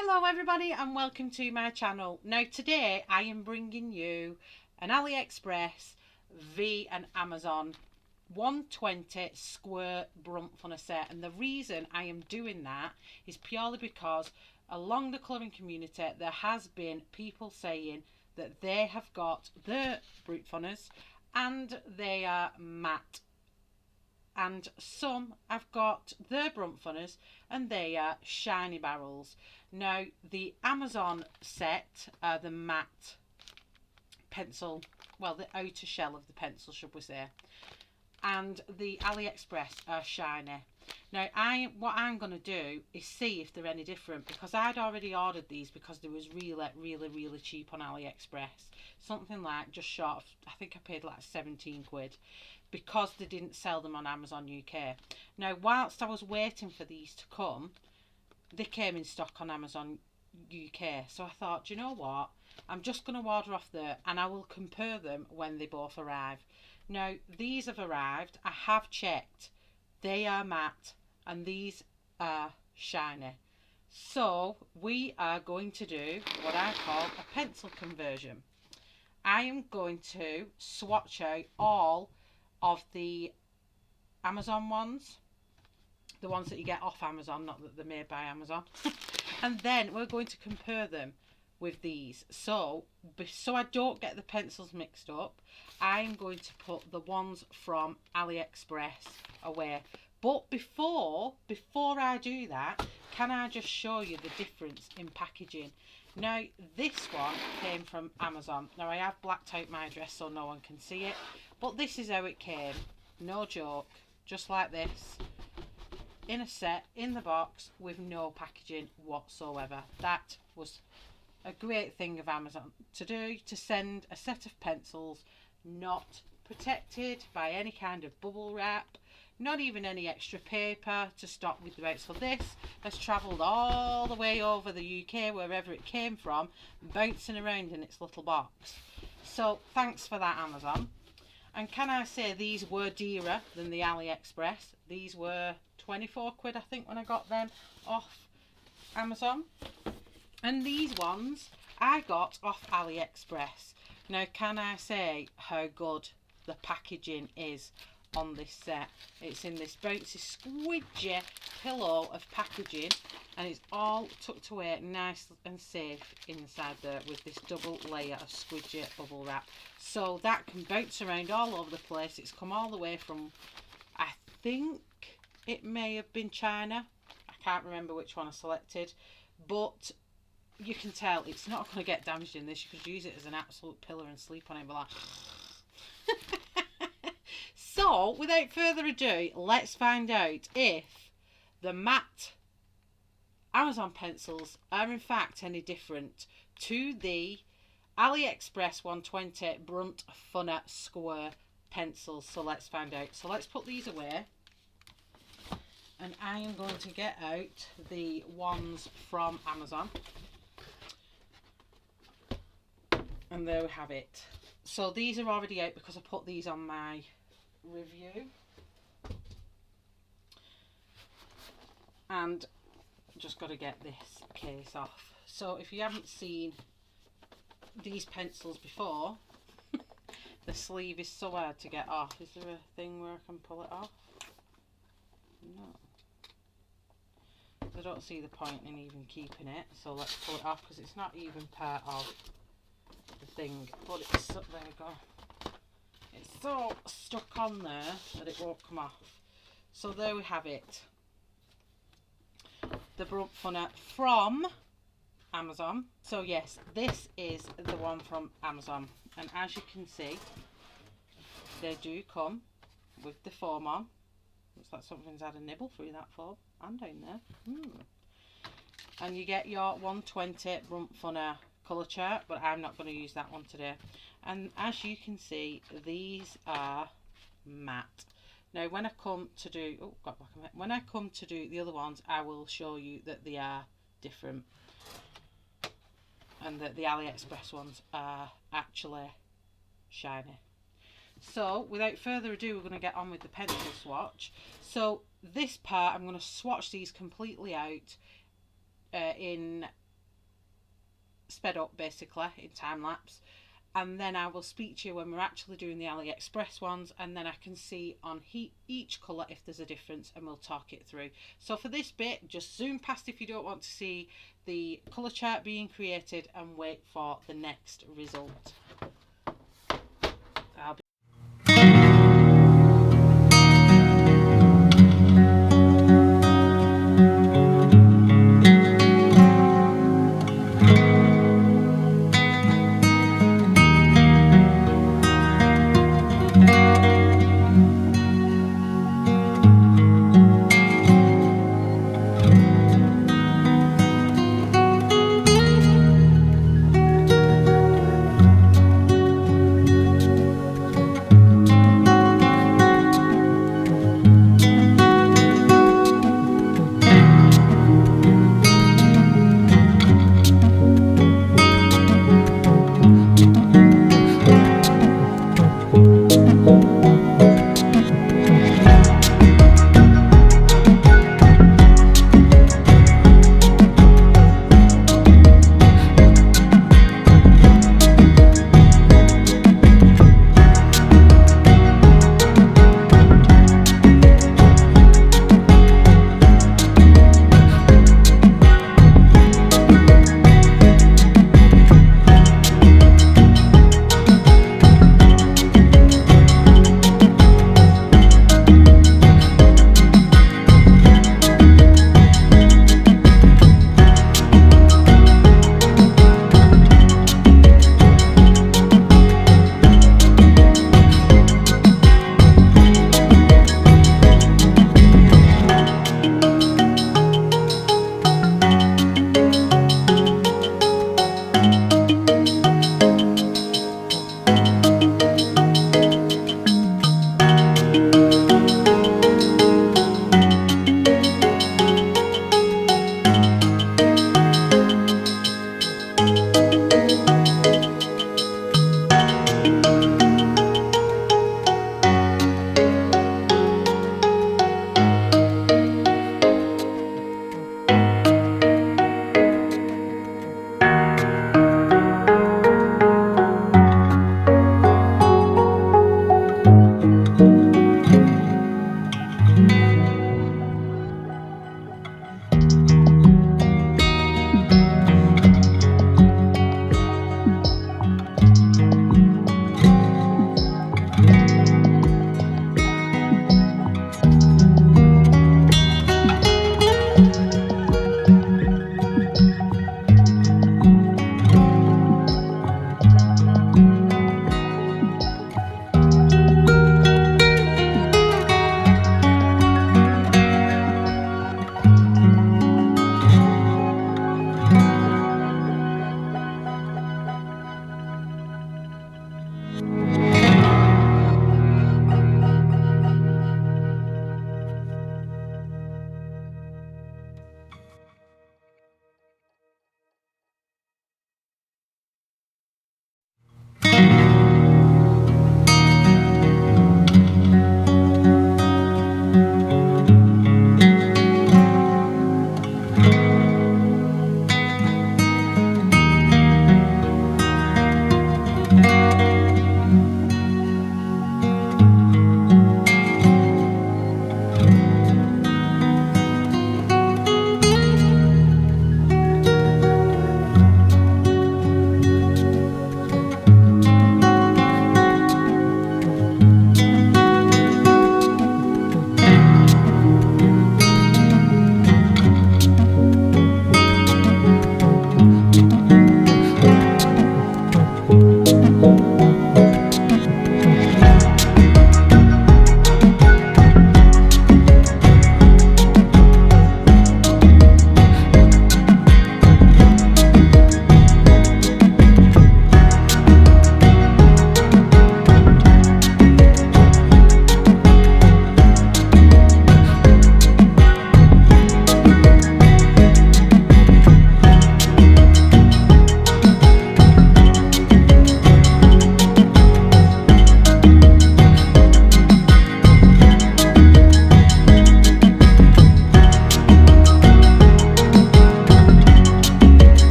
Hello everybody and welcome to my channel. Now today I am bringing you an AliExpress v an Amazon 120 square Brutfuner set, and the reason I am doing that is purely because along the colouring community there has been people saying that they have got the Brutfuners and they are matte, and some have got their Brutfuners and they are shiny barrels. Now the Amazon set are the matte pencil, well, the outer shell of the pencil, should we say, and the AliExpress are shiny. Now what I'm going to do is see if they're any different, because I'd already ordered these because they was really cheap on AliExpress, something like just short of, I think I paid like 17 quid, because they didn't sell them on Amazon UK. Now whilst I was waiting for these to come, they came in stock on Amazon UK, so I thought, do you know what, I'm just going to order off there and I will compare them when they both arrive. Now these have arrived, I have checked, they are matte and these are shiny. So we are going to do what I call a pencil conversion. I am going to swatch out all of the Amazon ones, the ones that you get off Amazon, not that they're made by Amazon, and then we're going to compare them with these. So I don't get the pencils mixed up, I'm going to put the ones from AliExpress away. But before I do that, can I just show you the difference in packaging? Now this one came from Amazon. Now I have blacked out my address so no one can see it, but this is how it came. No joke, just like this, in a set, in the box, with no packaging whatsoever. That was a great thing of Amazon to do, to send a set of pencils not protected by any kind of bubble wrap, not even any extra paper to stop with the out. So this has travelled all the way over the UK, wherever it came from, bouncing around in its little box. So thanks for that, Amazon. And can I say these were dearer than the AliExpress. These were 24 quid I think when I got them off Amazon. And these ones I got off AliExpress. Now can I say how good the packaging is on this set? It's in this bouncy squidgy pillow of packaging, and it's all tucked away nice and safe inside there with this double layer of squidgy bubble wrap, so that can bounce around all over the place. It's come all the way from, I think it may have been China, I can't remember which one I selected, but you can tell it's not going to get damaged in this. You could use it as an absolute pillow and sleep on it, but like so without further ado, let's find out if the matte Amazon pencils are in fact any different to the AliExpress 120 Brutfuner square pencils. So let's find out. So let's put these away, and I am going to get out the ones from Amazon, and there we have it. So these are already out because I put these on my review, and just got to get this case off. So if you haven't seen these pencils before, the sleeve is so hard to get off. Is there a thing where I can pull it off? No, I don't see the point in even keeping it, so let's pull it off because it's not even part of the thing, but it's stuck. There we go. It's so stuck on there that it won't come off. So there we have it, the Brutfuner from Amazon. So yes, this is the one from Amazon, and as you can see, they do come with the foam on. Looks like something's had a nibble through that foam and down there. And you get your 120 Brutfuner colour chart, but I'm not going to use that one today. And as you can see, these are matte. Now when I come to do, when I come to do the other ones, I will show you that they are different, and that the AliExpress ones are actually shiny. So without further ado, we're going to get on with the pencil swatch. So this part, I'm going to swatch these completely out in sped up basically in time lapse, and then I will speak to you when we're actually doing the AliExpress ones, and then I can see on each colour if there's a difference, and we'll talk it through. So for this bit, just zoom past if you don't want to see the colour chart being created, and wait for the next result. I'll be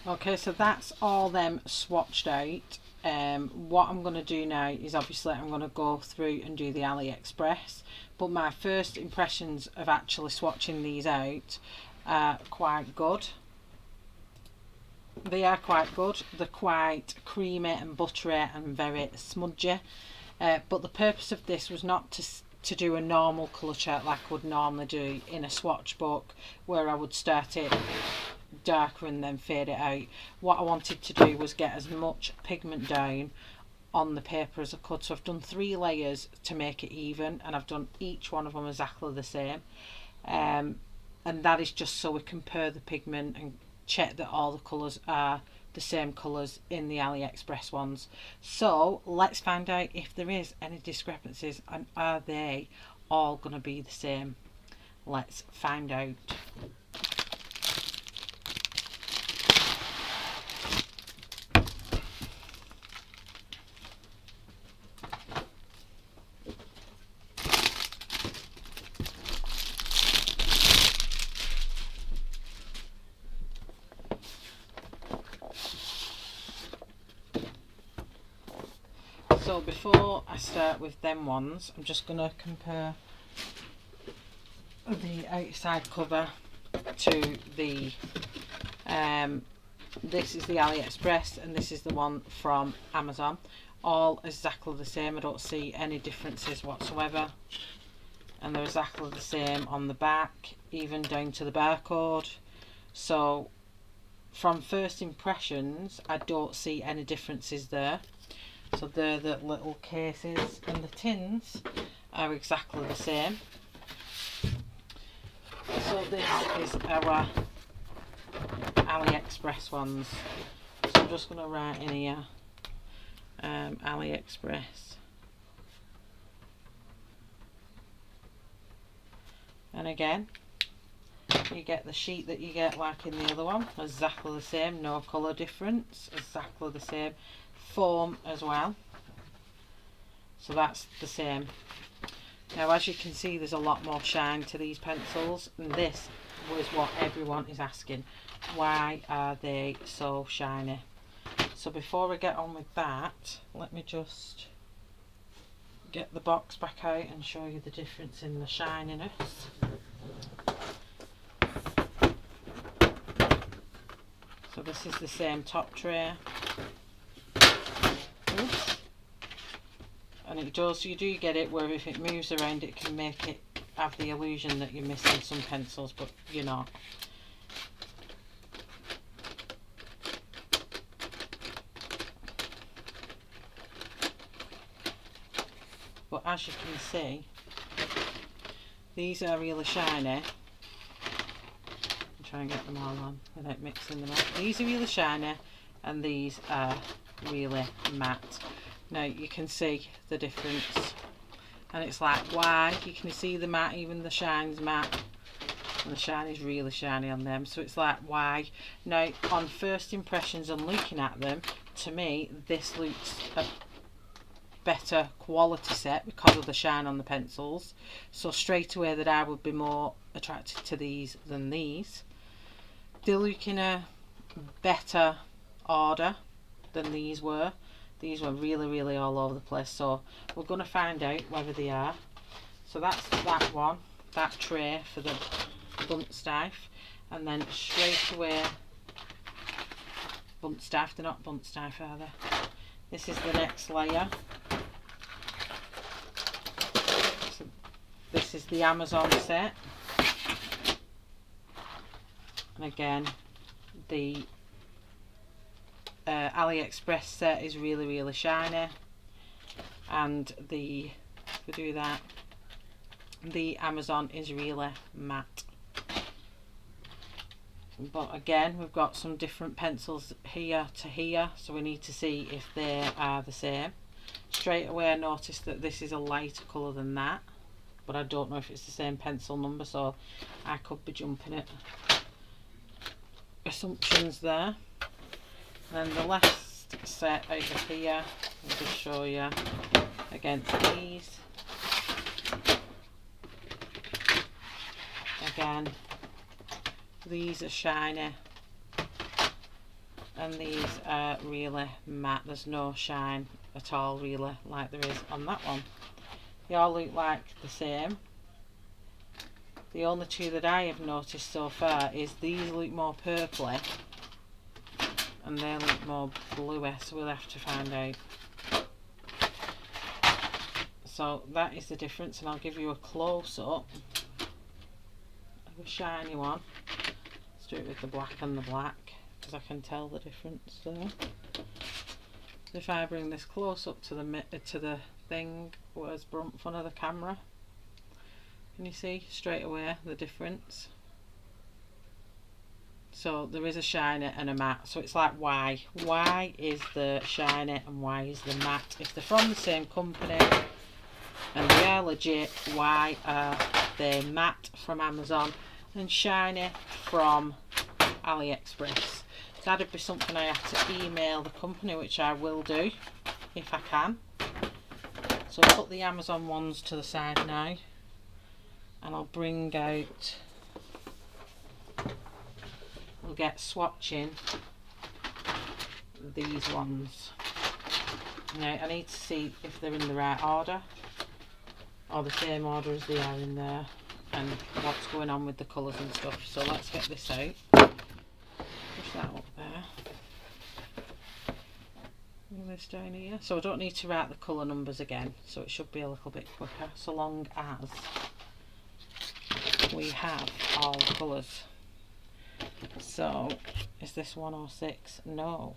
Okay, so that's all them swatched out. What I'm going to do now is obviously I'm going to go through and do the AliExpress, but my first impressions of actually swatching these out are quite good. They are quite good. They're quite creamy and buttery and very smudgy, but the purpose of this was not to do a normal colour chart like I would normally do in a swatch book, where I would start it darker and then fade it out. What I wanted to do was get as much pigment down on the paper as I could. So I've done 3 layers to make it even, and I've done each one of them exactly the same, and that is just so we compare the pigment and check that all the colours are the same colours in the AliExpress ones. So let's find out if there is any discrepancies, and are they all going to be the same. Let's find out. So before I start with them ones, I'm just going to compare the outside cover to the this is the AliExpress and this is the one from Amazon. All exactly the same. I don't see any differences whatsoever, and they're exactly the same on the back, even down to the barcode. So from first impressions I don't see any differences there. So they're the little cases, and the tins are exactly the same. So this is our AliExpress ones. So I'm just going to write in here AliExpress, and again you get the sheet that you get like in the other one, exactly the same, no colour difference, exactly the same. Foam as well, so that's the same. Now as you can see, there's a lot more shine to these pencils, and this was what everyone is asking, why are they so shiny? So before we get on with that, let me just get the box back out and show you the difference in the shininess. So this is the same top tray. Oops. And it does, you do get it where if it moves around it can make it have the illusion that you're missing some pencils, but you're not. But as you can see, these are really shiny. I'll try and get them all on without mixing them up. These are really shiny and these are really matte. Now you can see the difference, and it's like, why? You can see the matte, even the shine's matte, and the shine is really shiny on them. So it's like, why? Now on first impressions and looking at them, to me this looks a better quality set because of the shine on the pencils. So straight away that I would be more attracted to these than these. They look in a better order than these were. These were really all over the place, so we're going to find out whether they are. So that's that one, that tray for the Buntstife, and then straight away Buntstife, they're not Buntstife are they? This is the next layer. So this is the Amazon set, and again the AliExpress set is really shiny, and if we do that, the Amazon is really matte. but again we've got some different pencils here to here, so we need to see if they are the same. Straight away I noticed that this is a lighter colour than that, but I don't know if it's the same pencil number, so I could be jumping it. Assumptions there. Then the last set over here, I'll just show you against these. Again, these are shiny and these are really matte. There's no shine at all really like there is on that one. They all look like the same. The only two that I have noticed so far is these look more purpley and they look more bluey, so we'll have to find out. So that is the difference, and I'll give you a close-up of a shiny one. Let's do it with the black and the black because I can tell the difference there. If I bring this close up to the thing, where's Brutfuner, the camera, can you see straight away the difference? So there is a shiny and a matte, so it's like why is the shiny and why is the matte? If they're from the same company and they are legit, why are they matte from Amazon and shiny from AliExpress? That'd be something I have to email the company, which I will do if I can. So I'll put the Amazon ones to the side now and I'll bring out, we'll get swatching these ones. Now I need to see if they're in the right order or the same order as they are in there and what's going on with the colours and stuff. So let's get this out. Push that up there. Bring this down here. So I don't need to write the colour numbers again, so it should be a little bit quicker, so long as we have all the colours. So is this 106? No.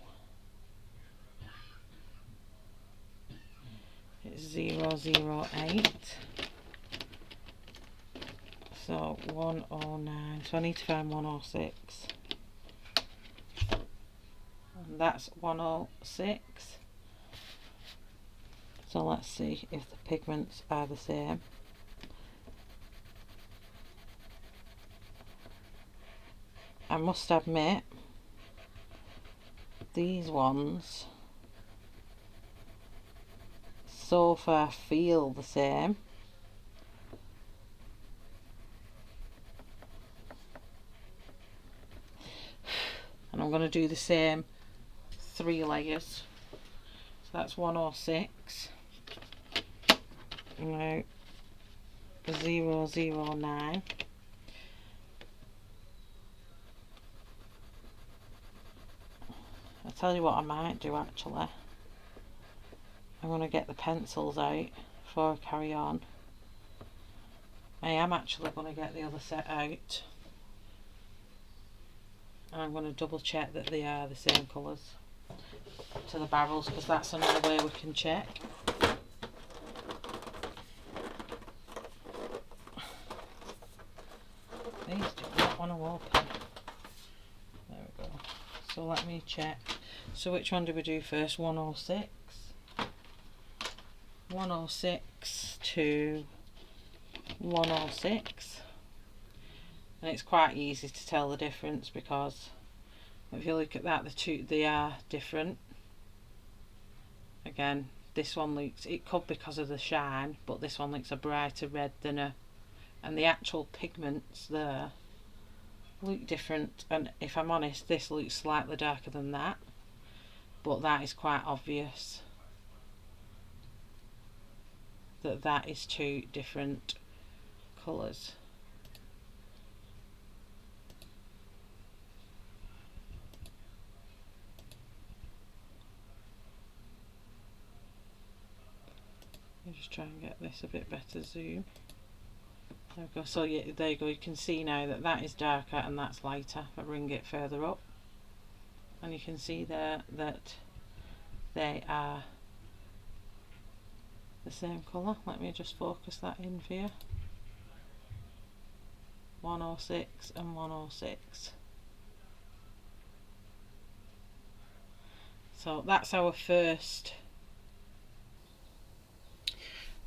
It's 008. So 109. So I need to find 106. And that's 106. So let's see if the pigments are the same. I must admit, these ones so far feel the same. And I'm going to do the same 3 layers. So that's 106. Now 009. I'll tell you what I might do actually. I'm going to get the pencils out before I carry on. I am actually going to get the other set out. And I'm going to double check that they are the same colours to the barrels, because that's another way we can check. These do not want to open. There we go. So let me check. So which one do we do first? 106. 106 to 106. And it's quite easy to tell the difference, because if you look at that, the two, they are different. Again, this one looks, it could be because of the shine, but this one looks a brighter red than a, and the actual pigments there look different. And if I'm honest, this looks slightly darker than that, but that is quite obvious that that is two different colours. I'll just try and get this a bit better zoom. There we go. So yeah, there you go. You can see now that that is darker and that's lighter. If I bring it further up, and you can see there that they are the same colour. Let me just focus that in for you. 106 and 106. So that's our first.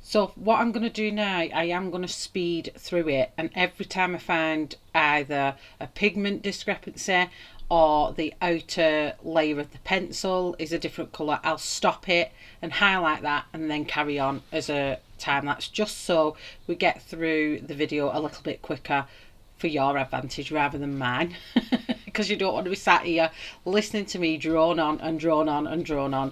So what I'm going to do now, I am going to speed through it, and every time I find either a pigment discrepancy or the outer layer of the pencil is a different colour, I'll stop it and highlight that and then carry on as a time lapse, just so we get through the video a little bit quicker for your advantage rather than mine. Because you don't want to be sat here listening to me drone on and drone on and drone on.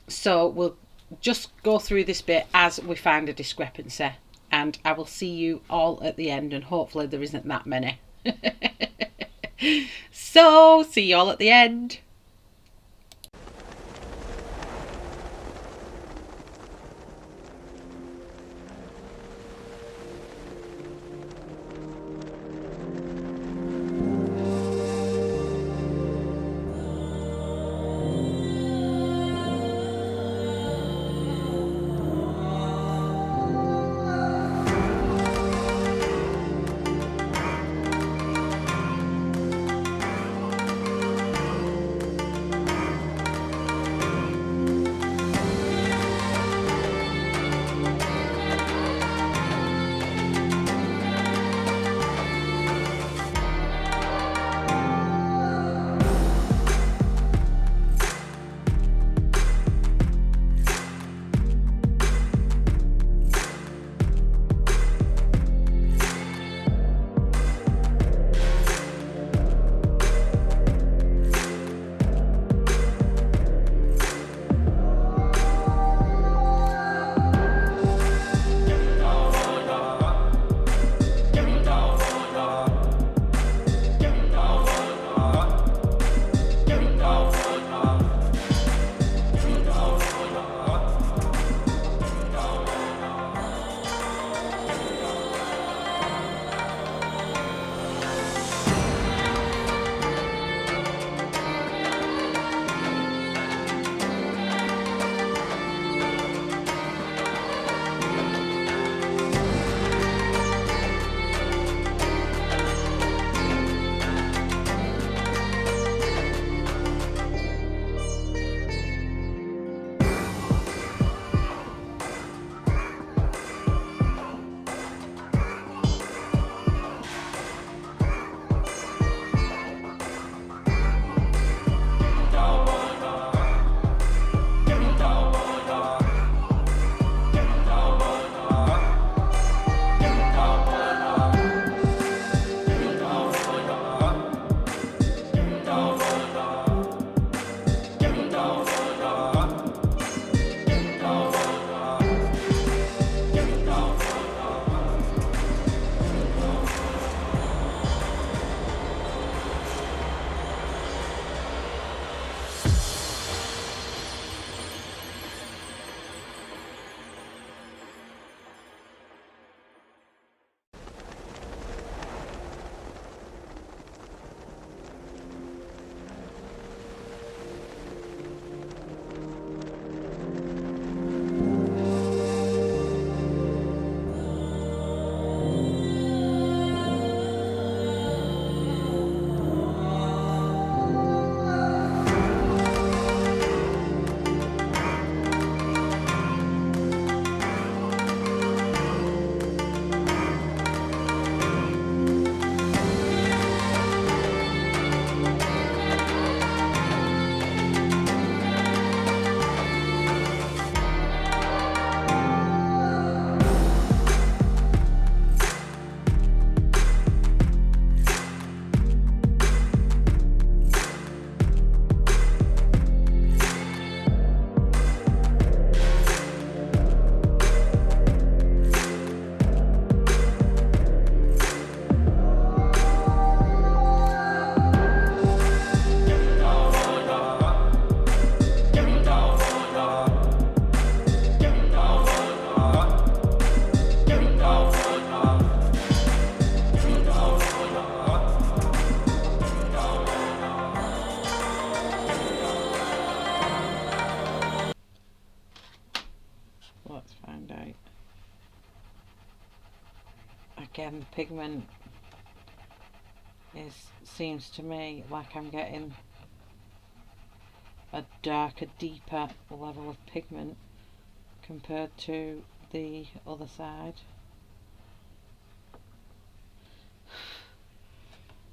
So we'll just go through this bit as we find a discrepancy, and I will see you all at the end, and hopefully there isn't that many. So see you all at the end. Let's find out. Again, the pigment seems to me like I'm getting a darker, deeper level of pigment compared to the other side.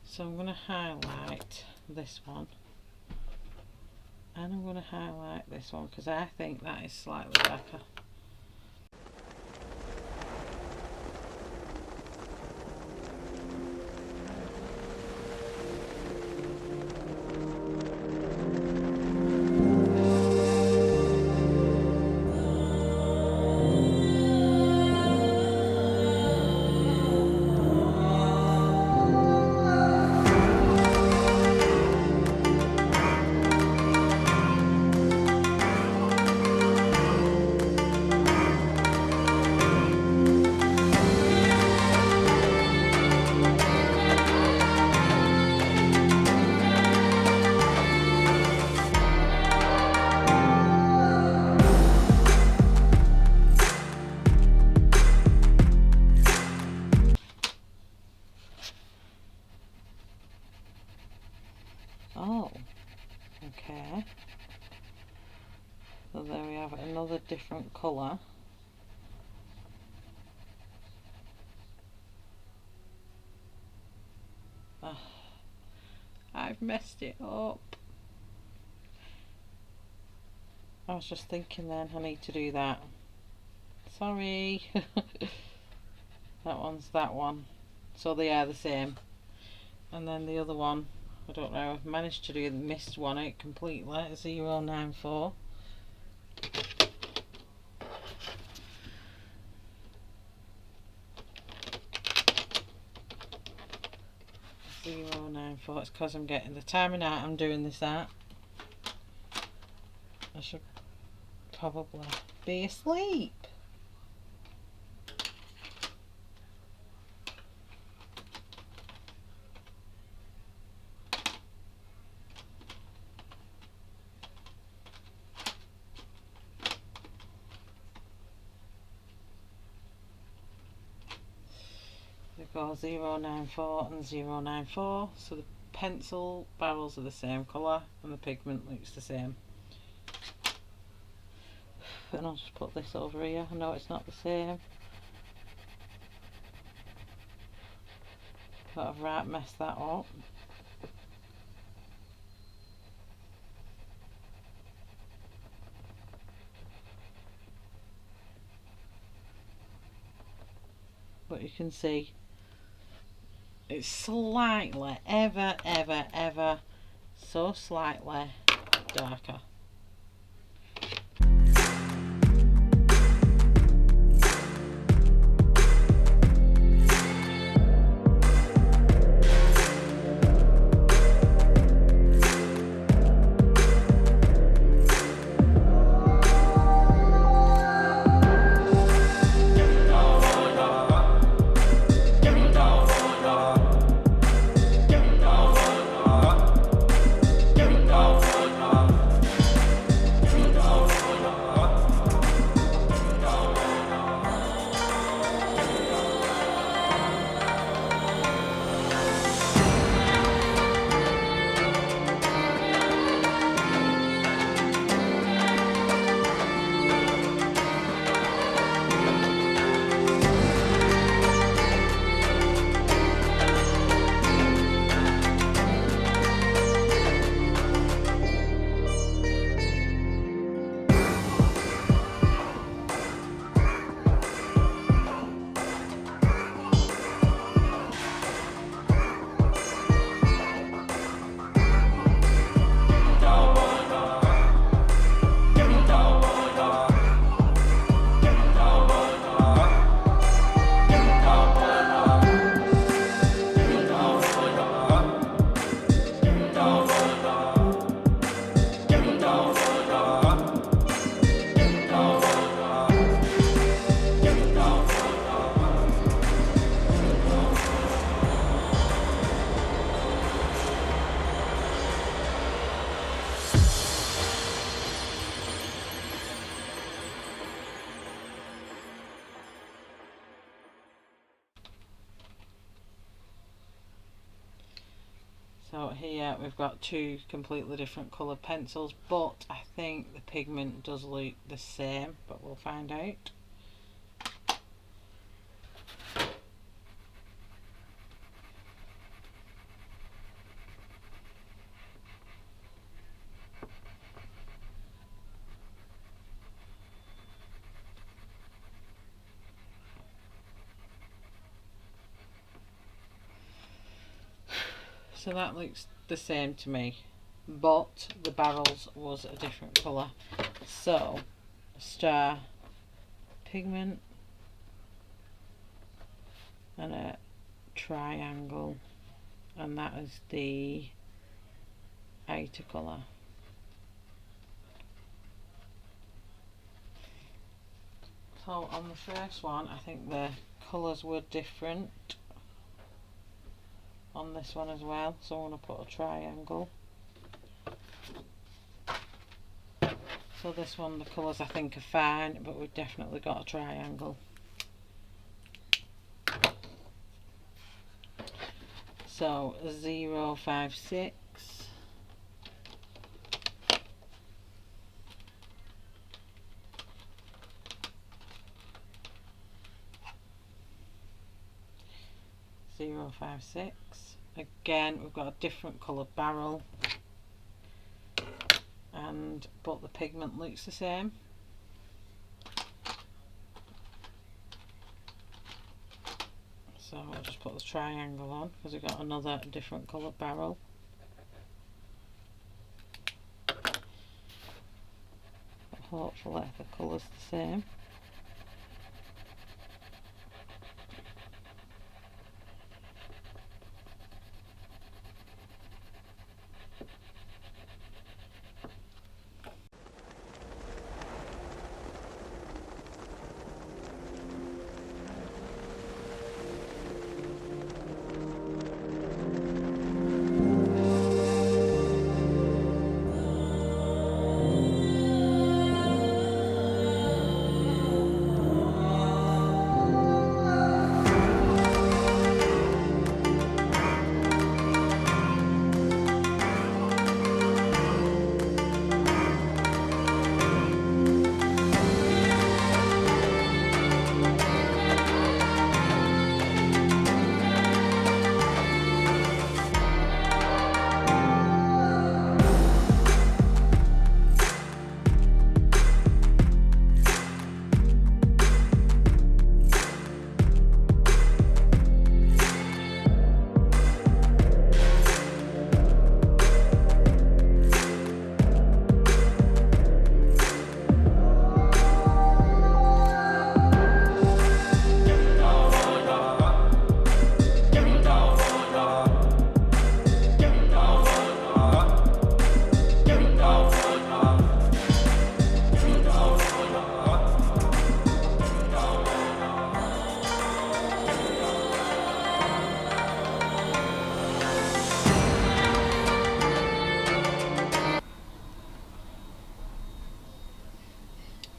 So I'm going to highlight this one, and I'm going to highlight this one because I think that is slightly darker. Oh, okay. So there we have another different colour. Oh, I've messed it up. I was just thinking then I need to do that. Sorry. That one's that one. So they are the same. And then the other one, I don't know, I've managed to do the missed one out completely, 094. It's because I'm getting the time of night I'm doing this at. I should probably be asleep. We've got 094 and 094, so the pencil barrels are the same colour and the pigment looks the same. And I'll just put this over here. I know it's not the same, but I've right messed that up. But you can see it's slightly, ever so slightly darker. So here we've got two completely different coloured pencils, but I think the pigment does look the same, but we'll find out. So that looks the same to me, but the barrels was a different colour. So star, pigment, and a triangle, and that is the outer colour. So on the first one, I think the colours were different. On this one as well, so I'm going to put a triangle. So this one, the colours I think are fine, but we've definitely got a triangle. So 056. Again, we've got a different coloured barrel, but the pigment looks the same. So I'll just put the triangle on because we've got another different coloured barrel. But hopefully the colour's the same.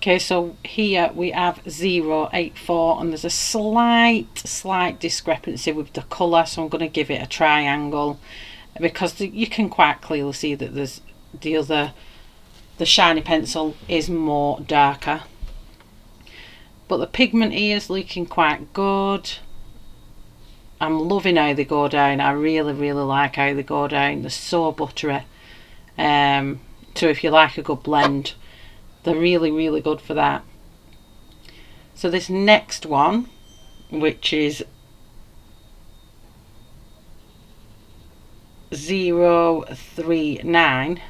Okay, so here we have 084 and there's a slight discrepancy with the colour, so I'm going to give it a triangle because you can quite clearly see that there's the shiny pencil is more darker. But the pigment here is looking quite good. I'm loving how they go down. I really like how they go down. They're so buttery. So if you like a good blend, they're really good for that. So this next one, which is 039,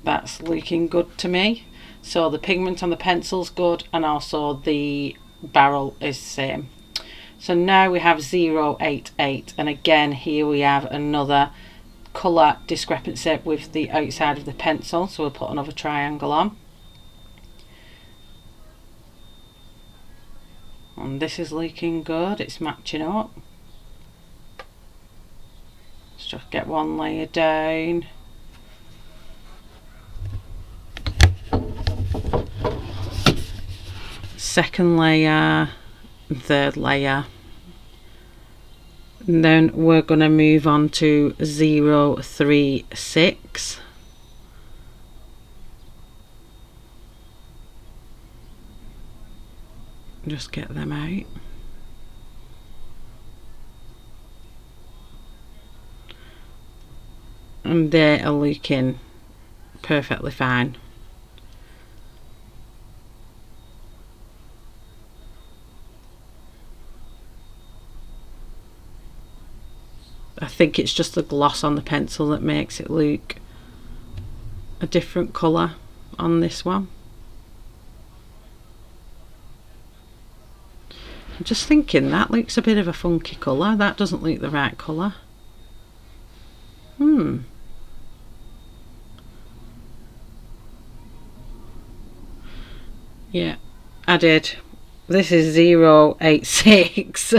that's looking good to me. So the pigment on the pencil's good, and also the barrel is the same. So now we have 088, and again here we have another colour discrepancy with the outside of the pencil, so we'll put another triangle on. And this is looking good, it's matching up. just get one layer down. Second layer, third layer. And then we're going to move on to 036. Just get them out. And they are looking perfectly fine. I think it's just the gloss on the pencil that makes it look a different colour on this one. I'm just thinking that looks a bit of a funky colour. That doesn't look the right colour. Yeah, I did. This is 086.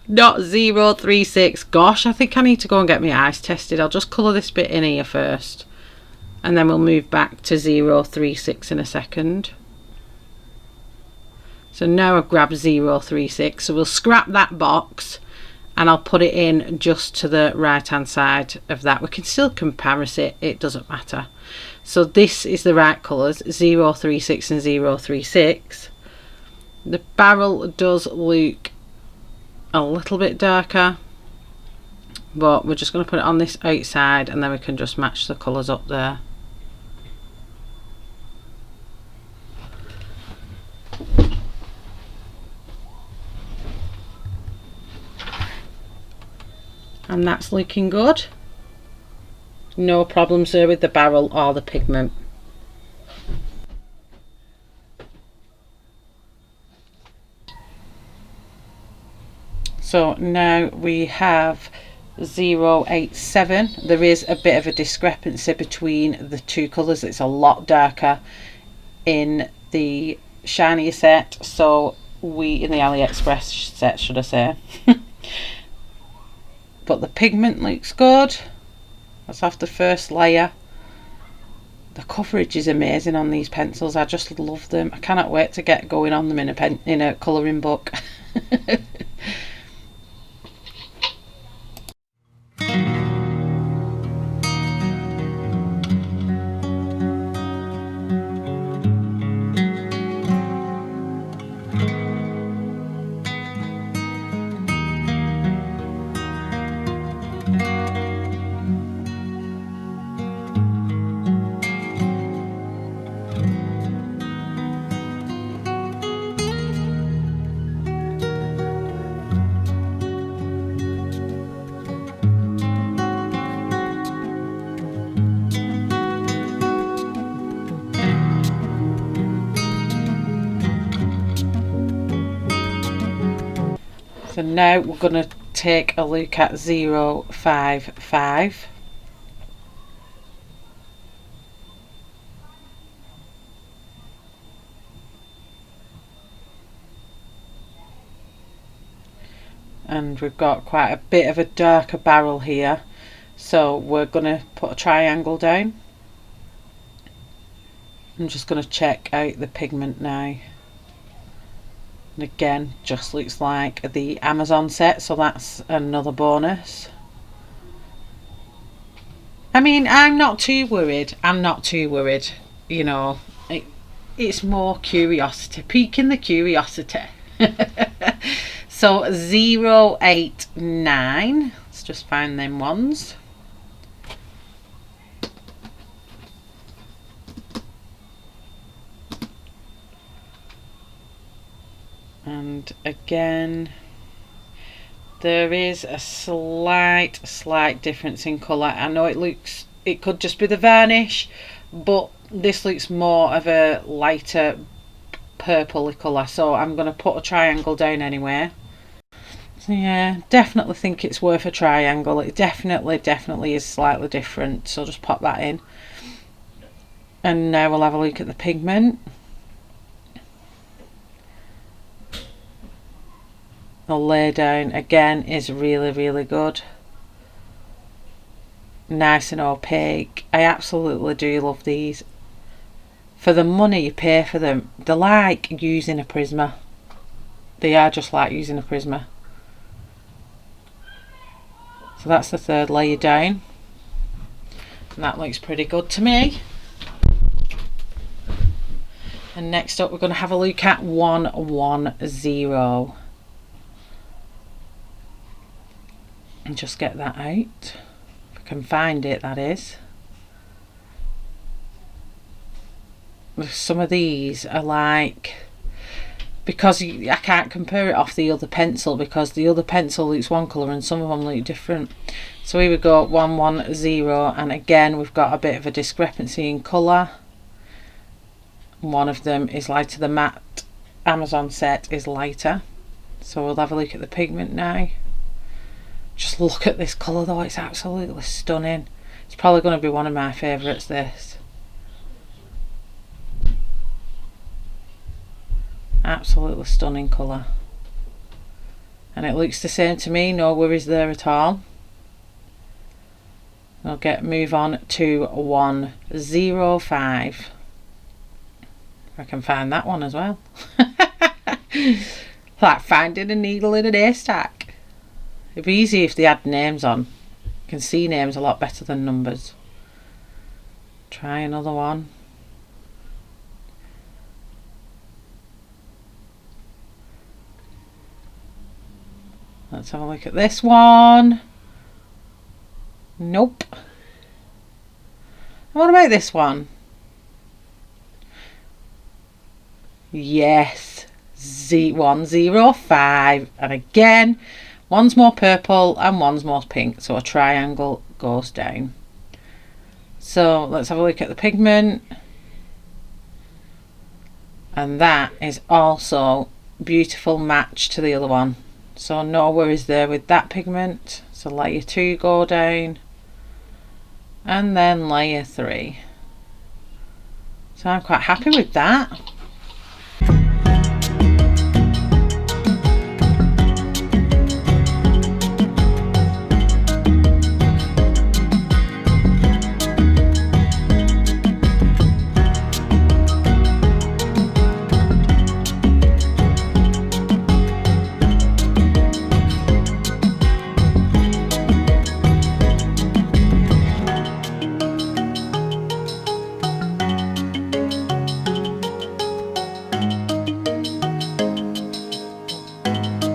Not 036. Gosh, I think I need to go and get my eyes tested. I'll just colour this bit in here first, and then we'll move back to 036 in a second. So now I've grabbed 036, so we'll scrap that box and I'll put it in just to the right hand side of that. We can still compare it doesn't matter. So this is the right colours, 036 and 036. The barrel does look a little bit darker, but we're just going to put it on this outside and then we can just match the colours up there. And that's looking good. No problems there with the barrel or the pigment. So now we have 087. There is a bit of a discrepancy between the two colours. It's a lot darker in the shinier set, so in the AliExpress set, should I say. But the pigment looks good. That's off the first layer. The coverage is amazing on these pencils. I just love them. I cannot wait to get going on them in a colouring book. So now we're going to take a look at 055. And we've got quite a bit of a darker barrel here, so we're going to put a triangle down. I'm just going to check out the pigment now. And again, just looks like the Amazon set, so that's another bonus. I mean, I'm not too worried. You know, it's more curiosity, piquing the curiosity. So 089, let's just find them ones. And again, there is a slight difference in colour. I know it could just be the varnish, but this looks more of a lighter purpley colour, so I'm going to put a triangle down anyway. So yeah, definitely think it's worth a triangle. It definitely is slightly different, so just pop that in. And now we'll have a look at the pigment. The lay down again is really good. nice and opaque. I absolutely do love these. For the money you pay for them, they're like using a Prisma. They are just like using a Prisma. So that's the third layer down. And that looks pretty good to me. And next up we're going to have a look at 110. And just get that out. If I can find it, that is. Some of these are like, because I can't compare it off the other pencil, because the other pencil looks one colour and some of them look different. So here we go, 110, and again we've got a bit of a discrepancy in colour. One of them is lighter. The matte Amazon set is lighter. So we'll have a look at the pigment now. Just look at this colour though, it's absolutely stunning. It's probably going to be one of my favourites, this. Absolutely stunning colour. And it looks the same to me, no worries there at all. We'll move on to 105. If I can find that one as well. Like finding a needle in a haystack. It'd be easy if they had names on. You can see names a lot better than numbers. Try another one. Let's have a look at this one. Nope. What about this one? Yes, Z105. And again, one's more purple and one's more pink, so a triangle goes down. So let's have a look at the pigment. And that is also beautiful match to the other one. So no worries there with that pigment. So layer 2 go down, and then layer 3. So I'm quite happy with that.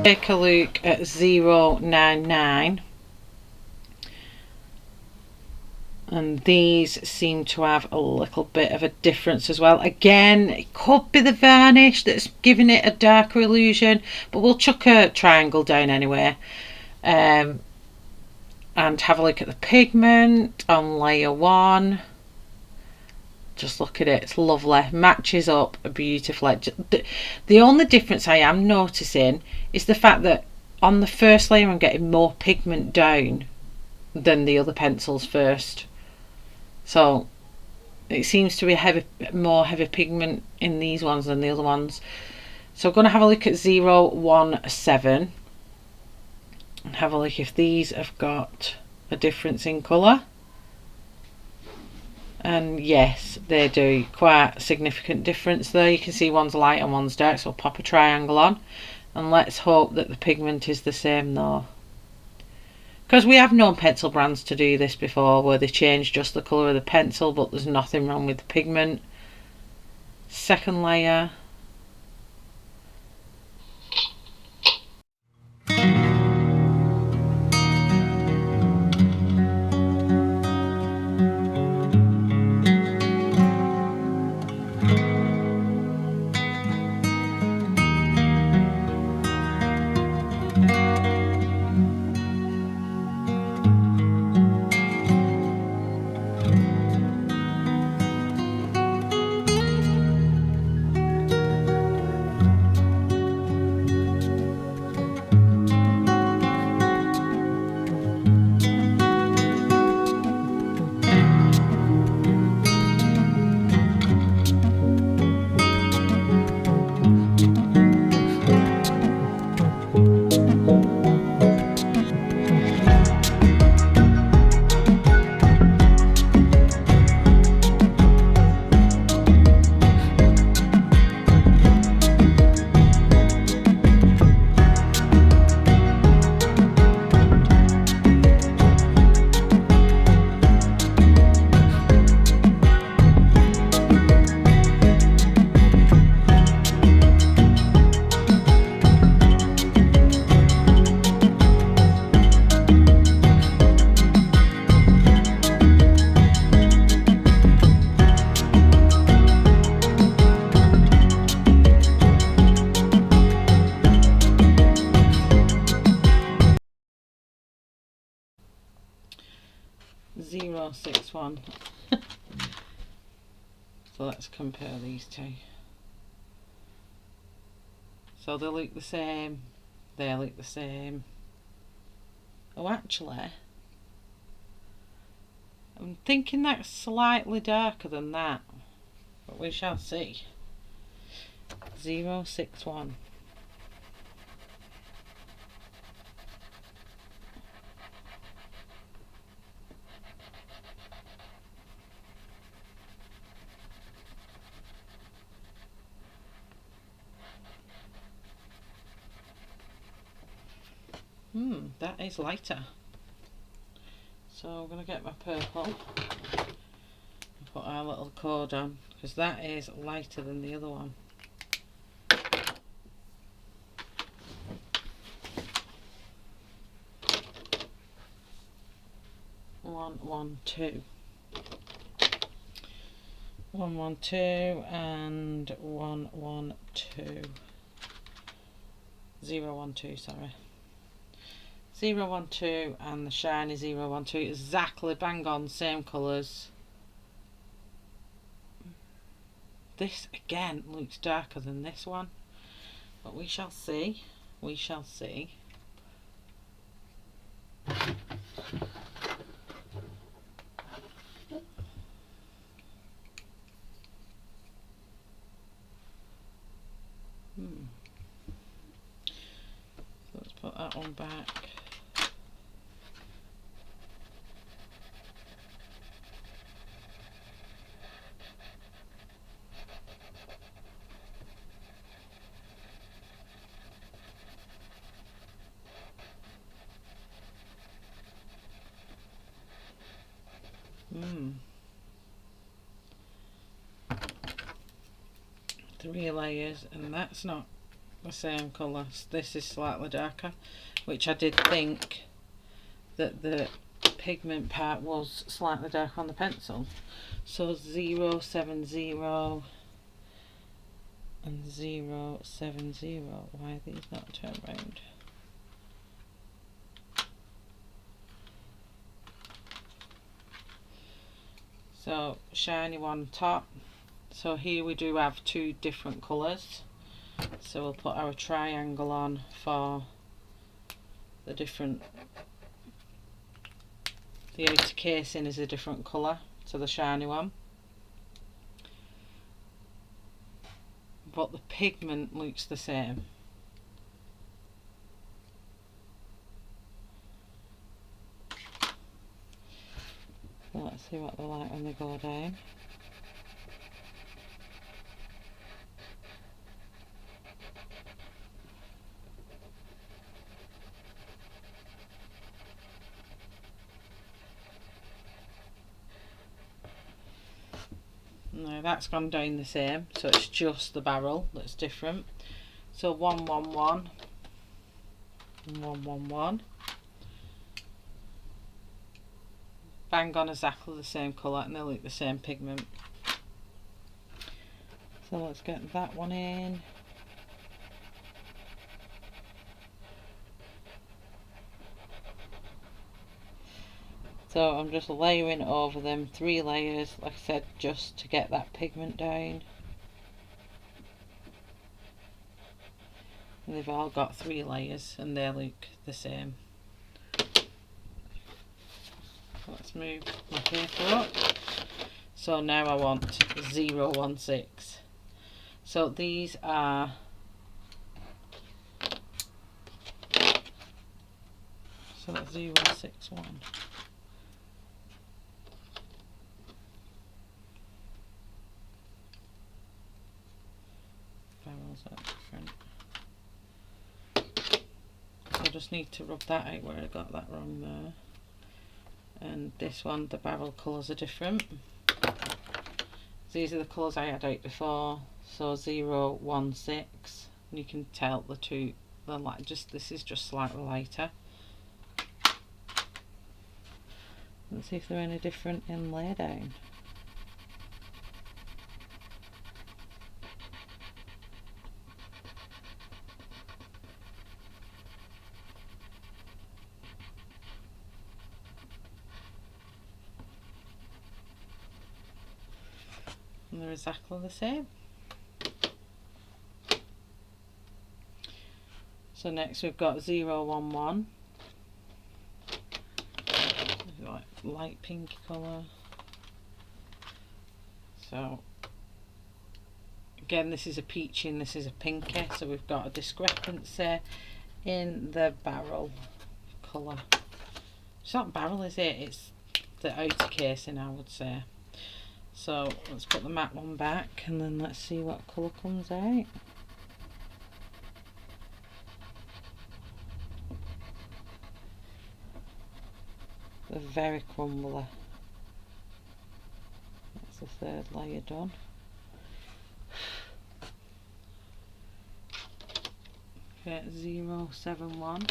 Take a look at 099, and these seem to have a little bit of a difference as well. Again, it could be the varnish that's giving it a darker illusion, but we'll chuck a triangle down anyway. And have a look at the pigment on layer 1. Just look at it, it's lovely, matches up beautifully. The only difference I am noticing is the fact that on the first layer I'm getting more pigment down than the other pencils first. So it seems to be more heavy pigment in these ones than the other ones. So I'm going to have a look at 017 and have a look if these have got a difference in colour. And yes, they do, quite a significant difference there. You can see one's light and one's dark, so I'll pop a triangle on, and let's hope that the pigment is the same though, because we have known pencil brands to do this before, where they change just the colour of the pencil but there's nothing wrong with the pigment. Second layer. 061. So let's compare these two. So they look the same, they look the same. Oh, actually, I'm thinking that's slightly darker than that, but we shall see. 061. That is lighter. So I'm going to get my purple and put our little code on, because that is lighter than the other one. 112. 112 and 112. 012, sorry. 012 and the shiny 012, exactly bang on, same colours. This again looks darker than this one, but we shall see. We shall see. So let's put that one back. Three layers, and that's not the same colour. This is slightly darker, which I did think that the pigment part was slightly darker on the pencil. So 070 and 070. Why are these not turned round? So shiny one top. So here we do have two different colours. So we'll put our triangle on for the different. The outer casing is a different colour to the shiny one, but the pigment looks the same. So let's see what they're like when they go down. No, that's gone down the same, so it's just the barrel that's different. So 111 and 111. Bang on exactly the same colour, and they look the same pigment. So let's get that one in. So I'm just layering over them, 3 layers, like I said, just to get that pigment down. And they've all got 3 layers and they look the same. Let's move my paper up. So now I want 016. So these are that's 061. Barrels are different. So I just need to rub that out where I got that wrong there. And this one, the barrel colours are different. These are the colours I had out before. So 016, and you can tell the two, they're like this is just slightly lighter. Let's see if they're any different in lay down. and they're exactly the same. So next we've got 011, like light pink colour. So again, this is a peachy and this is a pinky, so we've got a discrepancy in the barrel colour. It's not barrel, is it? It's the outer casing, I would say. So let's put the matte one back and then let's see what colour comes out. They're very crumbly. That's the third layer done. Okay, 071.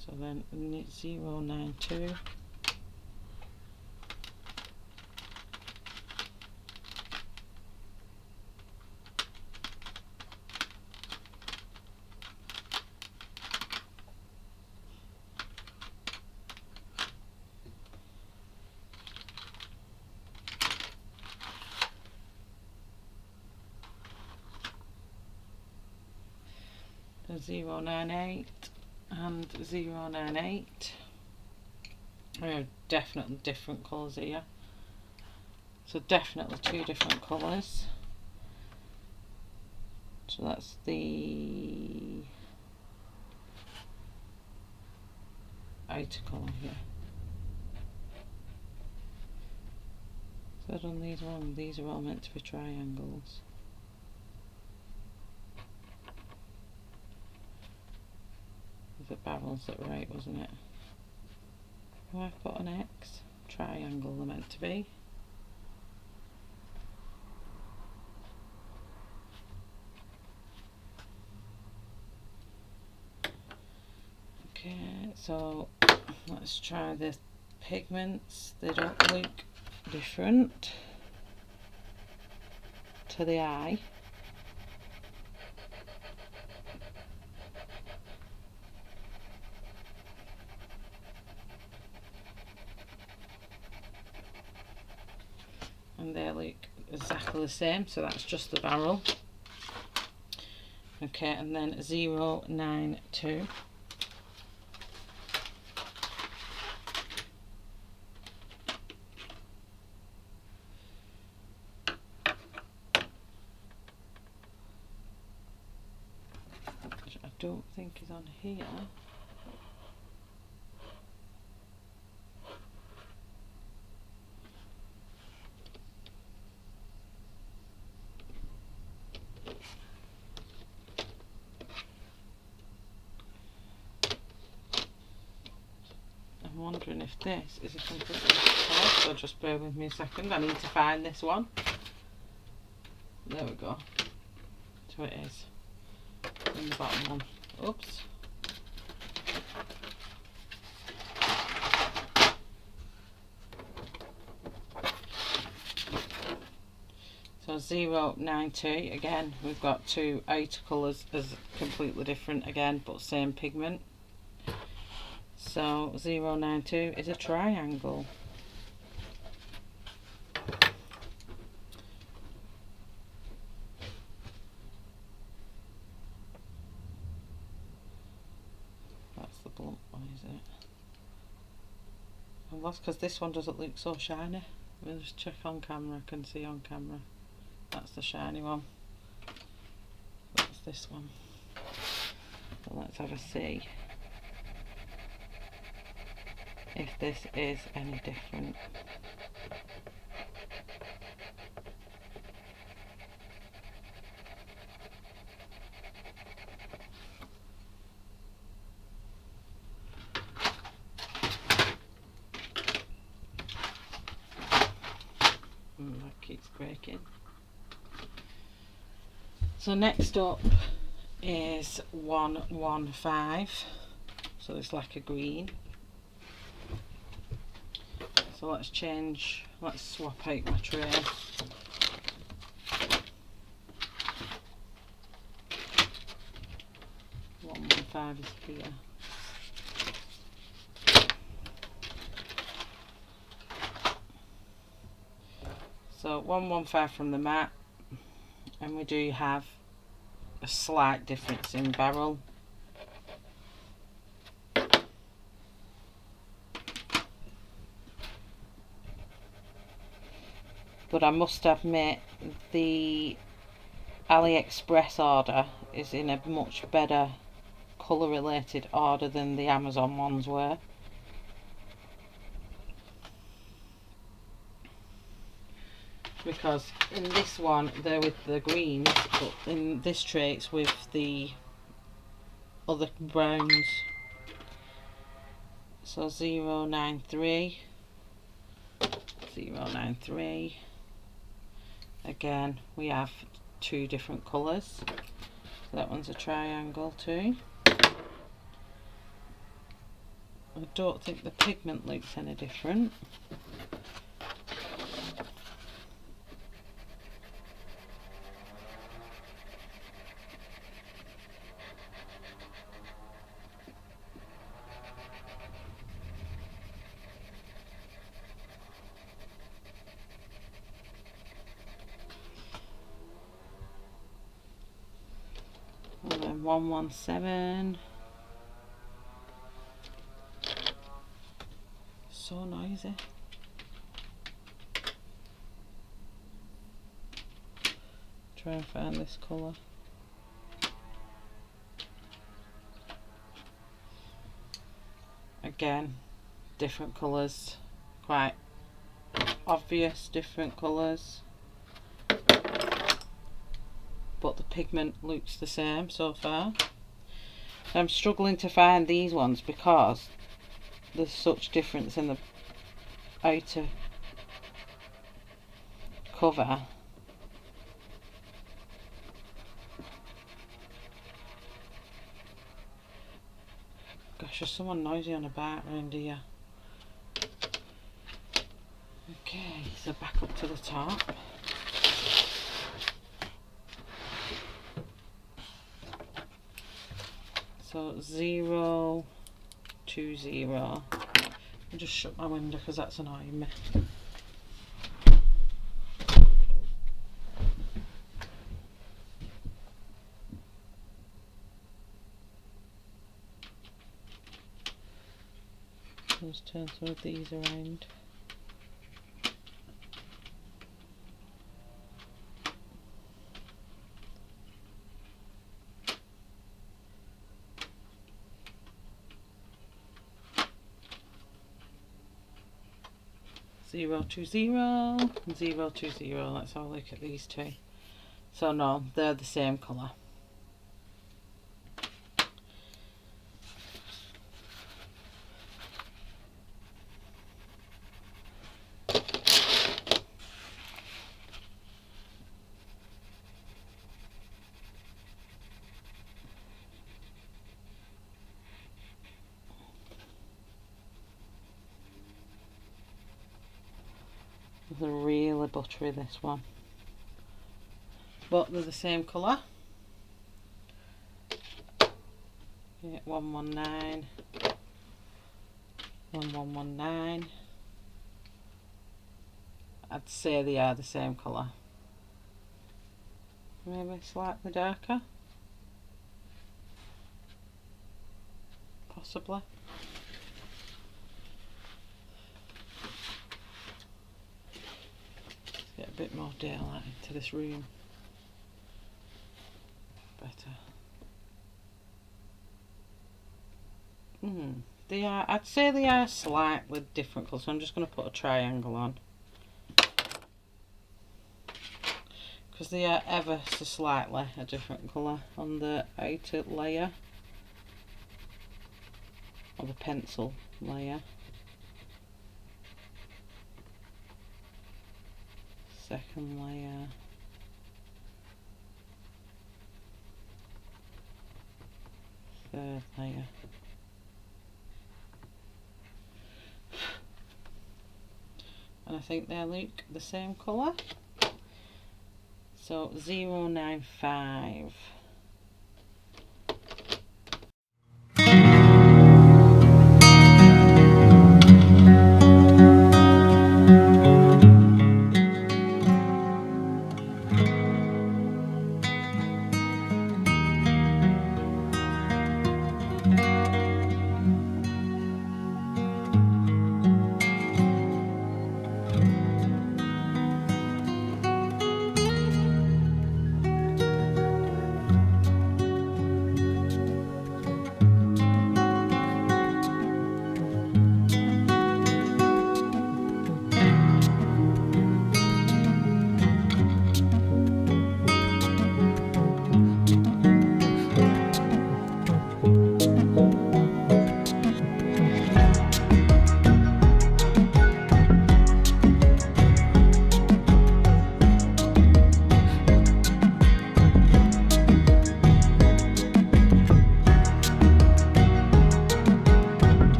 So then 092. The 098 and 098. We have definitely different colours here. So definitely two different colours. So that's the outer colour here. So I've done these wrong. These are all meant to be triangles. The barrels that were right, wasn't it? Oh, I've got an X. Triangle they're meant to be. Okay, so let's try the pigments. They don't look different to the eye. And they look exactly the same, so that's just the barrel. Okay, and then 092. Which I don't think is on here. I'm wondering if this is a completely different, so just bear with me a second. I need to find this one. There we go. So it is in the bottom one. Oops. So 092, again we've got two outer colours as completely different again, but same pigment. So 092 is a triangle. That's the blunt one, is it? And that's because this one doesn't look so shiny. We'll just check on camera, I can see on camera. That's the shiny one. That's this one. So let's have a see if this is any different. keeps breaking. So next up is 115. So it's like a green. So let's swap out my tray. 115 is here. So 115 from the mat, and we do have a slight difference in barrel. But I must admit, the AliExpress order is in a much better colour related order than the Amazon ones were. Because in this one they're with the greens, but in this tray it's with the other browns. So 093, 093. Again, we have two different colours. So that one's a triangle too. I don't think the pigment looks any different. And then 117. So noisy. Try and find this colour. Again, different colours, quite obvious different colours, but the pigment looks the same so far. I'm struggling to find these ones because there's such difference in the outer cover. Gosh, there's someone noisy on a bike around here. Okay, so back up to the top. So 020. I'll just shut my window because that's annoying me. Let's turn some of these around. Zero 020 and 020. Let's have a look at these two. So no, they're the same colour. They're really buttery, this one, but they're the same colour. Yeah, 119, 1119. I'd say they are the same colour. Maybe slightly darker, possibly. Get a bit more daylight into this room. Better. They are, I'd say they are slightly different colours, so I'm just going to put a triangle on. Because they are ever so slightly a different colour on the outer layer. Or the pencil layer. second layer. Third layer. And I think they look the same colour. So 095.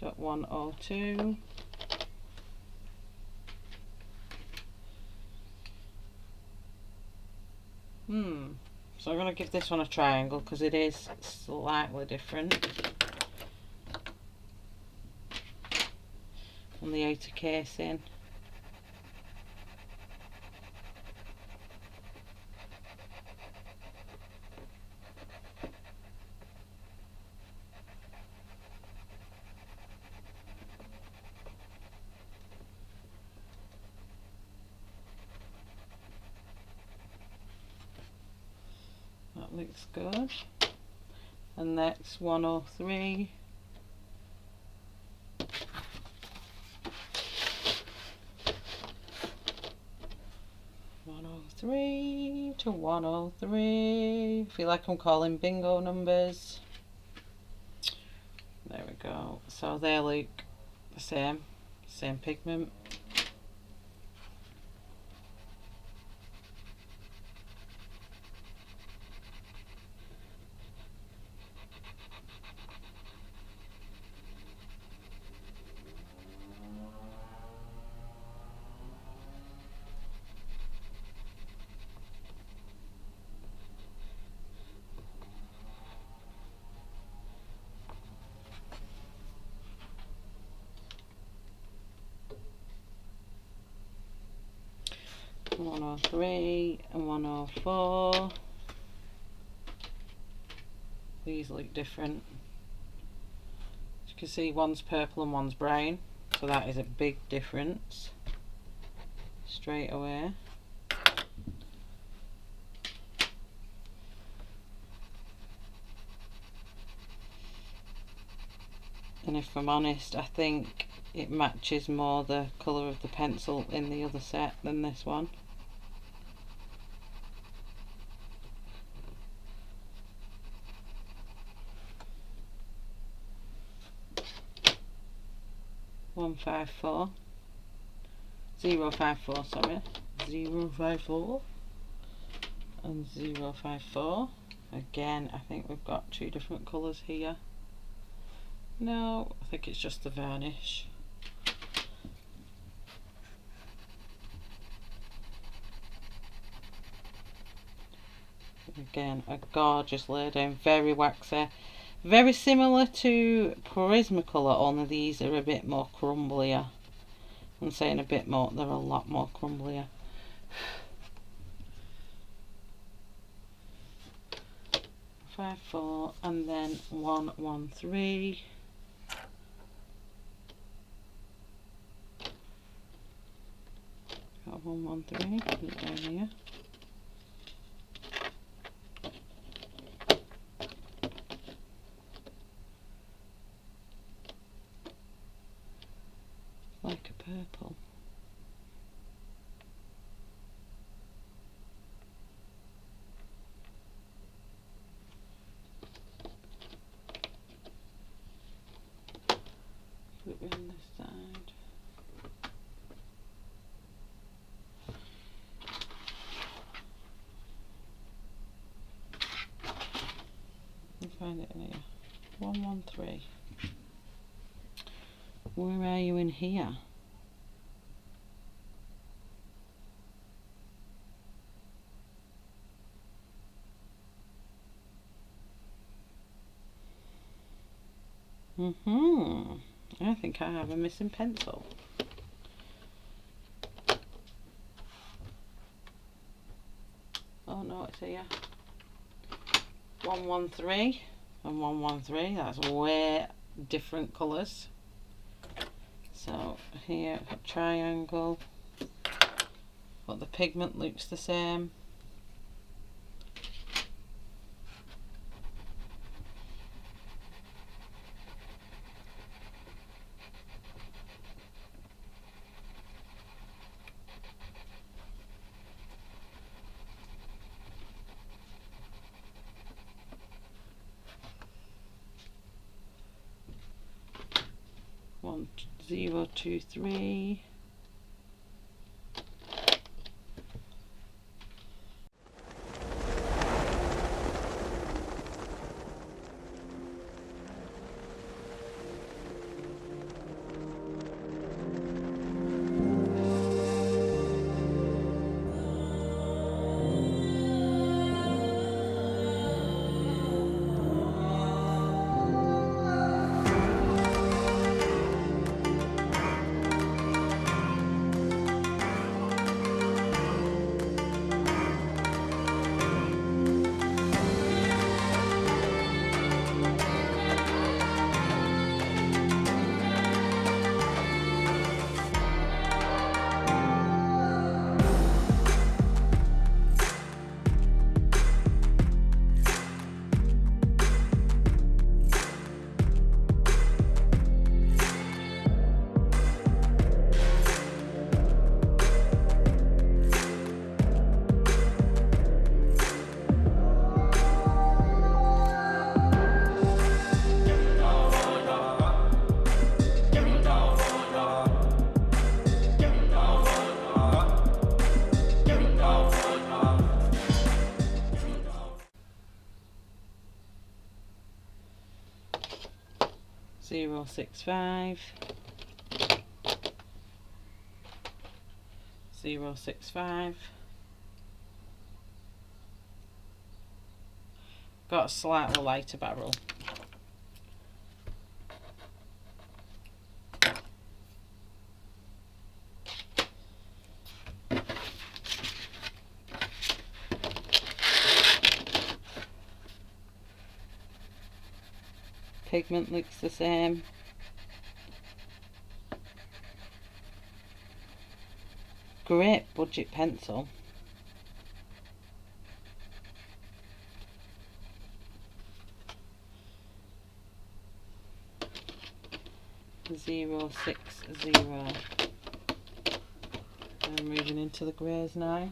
Got 102. So I'm going to give this one a triangle because it is slightly different on the outer casing. That looks good. And next 103. 103 to 103. I feel like I'm calling bingo numbers. There we go. So they look the same pigment. And 103 and 104. These look different. As you can see, one's purple and one's brown, so that is a big difference straight away. And if I'm honest, I think it matches more the colour of the pencil in the other set than this one. One 54, 054, sorry, 054 and 054. Again, I think we've got two different colours here. No, I think it's just the varnish. Again, a gorgeous lay down, very waxy. Very similar to Prismacolor, only these are a bit more crumblier. I'm saying a bit more, they're a lot more crumblier. Five, 4, and then 113. Got 113, put it down here. Like a purple. Put it on this side. Find it in here. 113. Where are you in here? I think I have a missing pencil. Oh no, it's here. 113 and 113. That's way different colours. So here, a triangle, but the pigment looks the same. One, 0, 2, 3. Zero, 6, 5. 0, 6, 5. Got a slightly lighter barrel. Pigment looks the same. Great budget pencil. Zero, 6, 0. I'm moving into the greys now.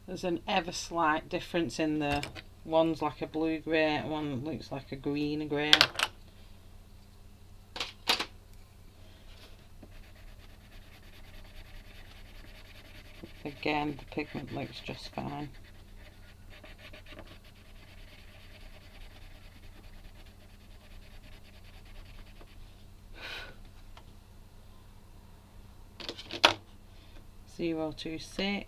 There's an ever slight difference in the one's like a blue grey and one looks like a green grey. Again, the pigment looks just fine. Zero, 2, 6.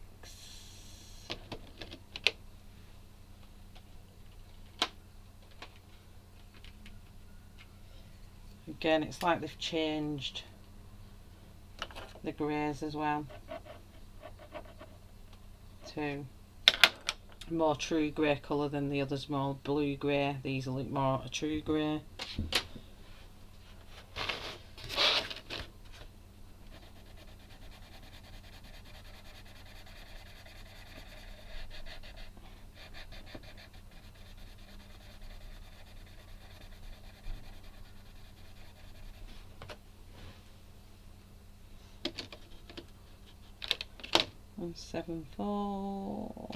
Again, it's like they've changed the greys as well to more true grey colour than the others, more blue grey. These look more a true grey. 174.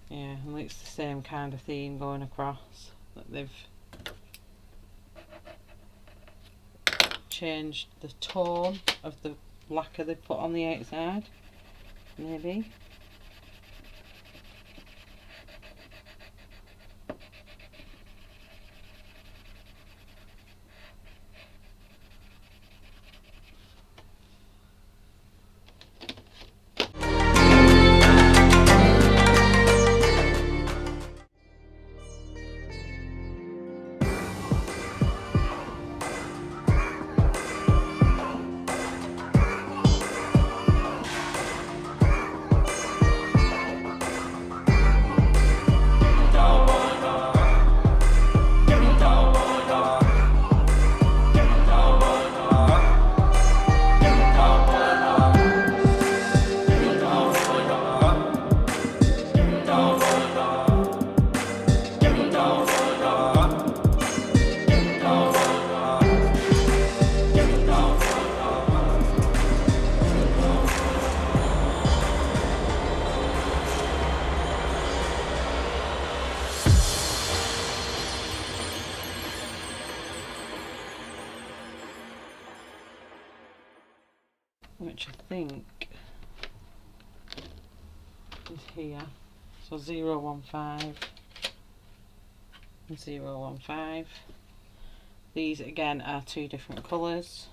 Yeah, and it's the same kind of theme going across, that they've changed the tone of the lacquer they put on the outside, maybe. Which I think is here. So 015 and 015. These again are two different colours.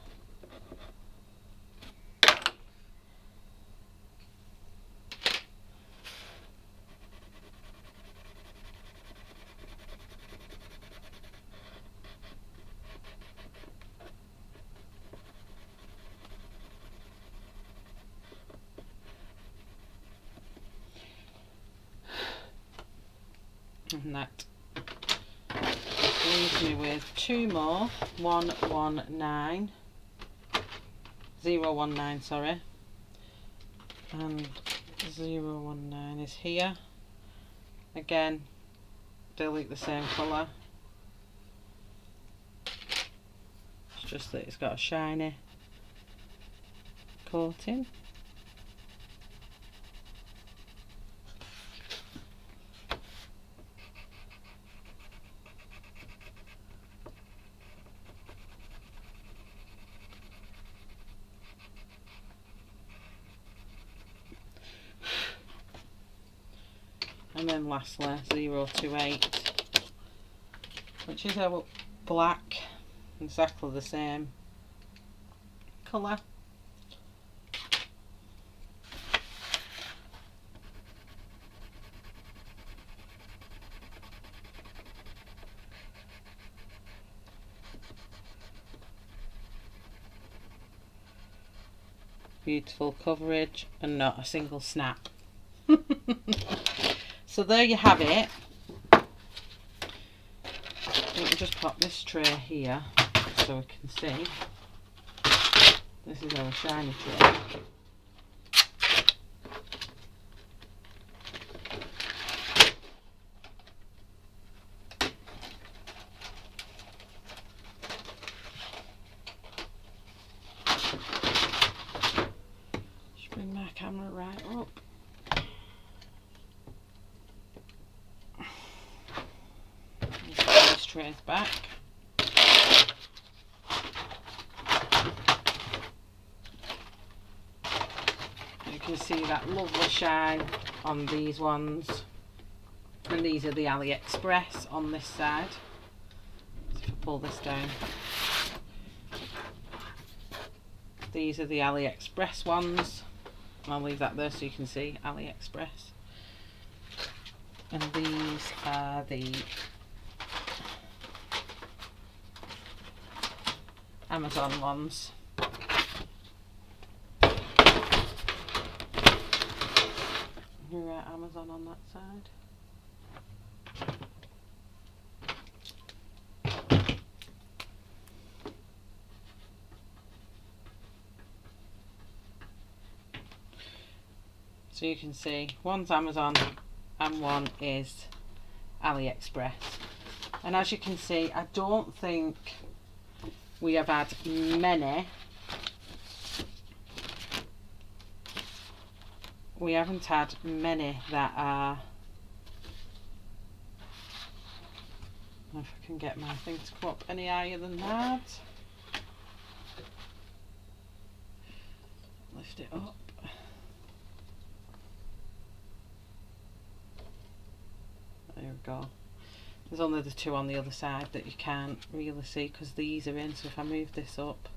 And that leaves me with two more, 119, 019, sorry, and 019 is here. Again, delete the same colour, it's just that it's got a shiny coating. And then lastly 028, which is our black, exactly the same colour. Beautiful coverage and not a single snap. So there you have it. Let me just pop this tray here so we can see. This is our shiny tray. Just bring my camera right up. Trays back. You can see that lovely shine on these ones, and these are the AliExpress on this side. So if I pull this down, these are the AliExpress ones. I'll leave that there so you can see AliExpress. And these are the Amazon ones. Here are Amazon on that side. So you can see one's Amazon and one is AliExpress. And as you can see, I don't think we have had many we haven't had many that are, if I can get my thing to come up any higher than that. Lift it up. There we go. There's only the two on the other side that you can't really see because these are in, so if I move this up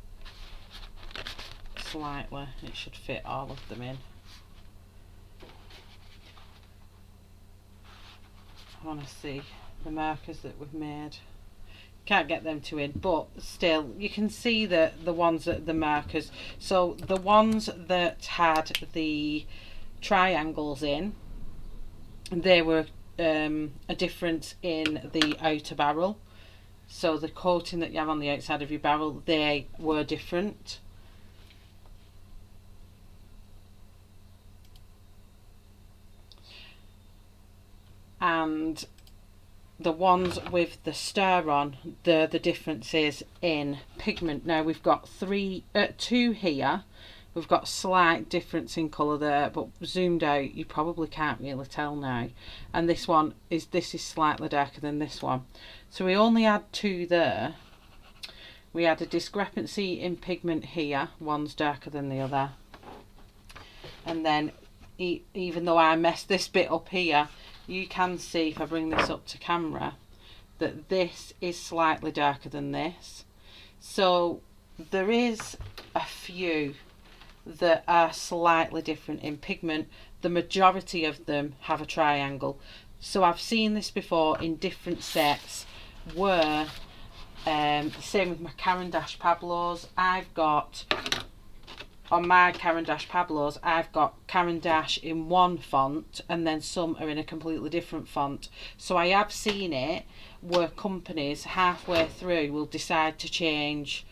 slightly it should fit all of them in. I want to see the markers that we've made. Can't get them to in, but still you can see the ones that the markers. So the ones that had the triangles in, they were a difference in the outer barrel. So the coating that you have on the outside of your barrel, they were different. And the ones with the star on, the differences in pigment. Now we've got two here. We've got slight difference in colour there, but zoomed out you probably can't really tell now. And this is slightly darker than this one. So we only had two there. We had a discrepancy in pigment here. One's darker than the other. And then even though I messed this bit up here, you can see if I bring this up to camera that this is slightly darker than this. So there is a few that are slightly different in pigment. The majority of them have a triangle. So I've seen this before in different sets where the same with my Caran d'Ache Pablos. On my Caran d'Ache Pablos, I've got Caran d'Ache in one font and then some are in a completely different font. So I have seen it where companies halfway through will decide to change